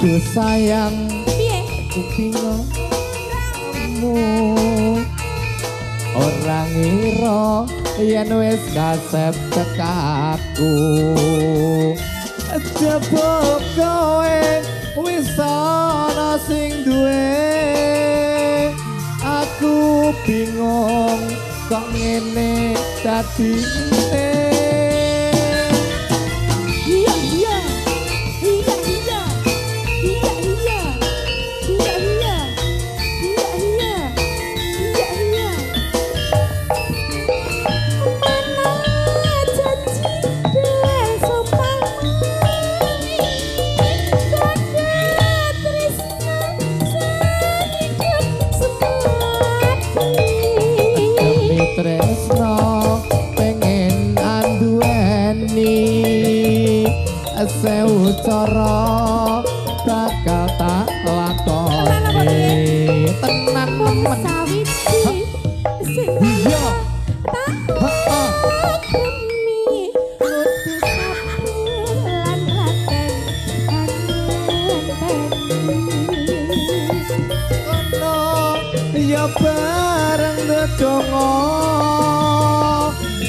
Aduh sayang, aku bingung kamu orang ngira yen wis kasep tekaku. Jebul kowe wis ana sing duwe, aku bingung kok ngene dadine. Tresno pengen anduweni sewu cara bakal tak lakoni tenan men sawiji sing iya tak demi kudu sabar lan raten ono ya bareng ndedonga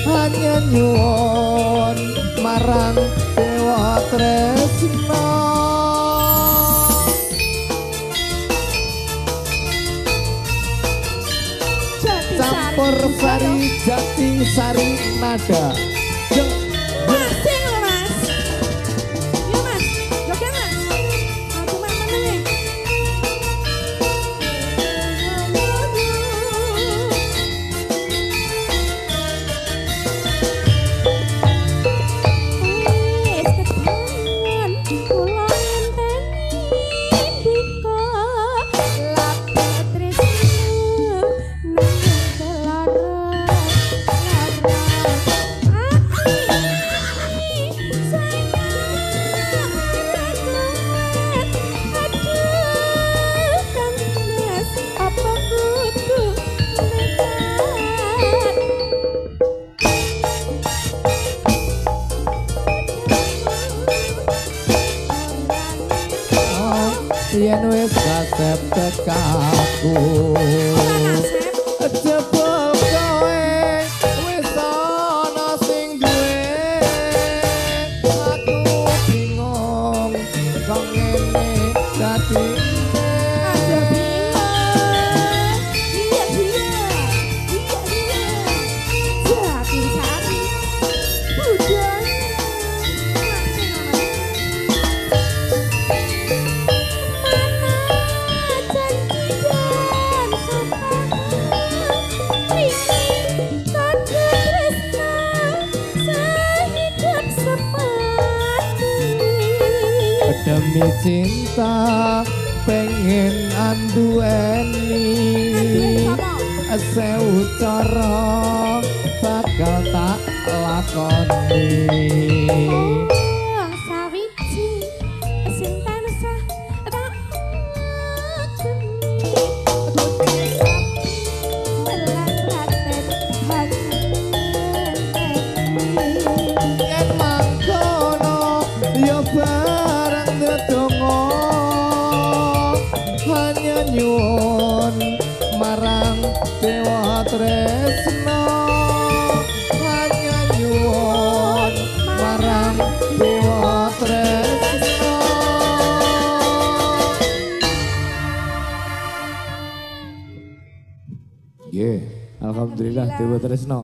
hanya nyuwun marang Dewa Tresna. Campur sari jati sari nada. Masing lho Mas. Yo Mas, joget Mas. Aku meneh. Yen wis kasep tekaku jebul kowe wis ana sing duwe, aku bingung kok ngene dadine. Ada bingung, iya jati sari hujan demi cinta pengen anduweni sewu cara bakal tak lakoni. Sawiji sing tansah tak yen mangkono ya bareng ndedonga hanya nyuwun marang Dewa Tresna, hanya nyuwun marang Dewa Tresna. Alhamdulillah Dewa Tresna.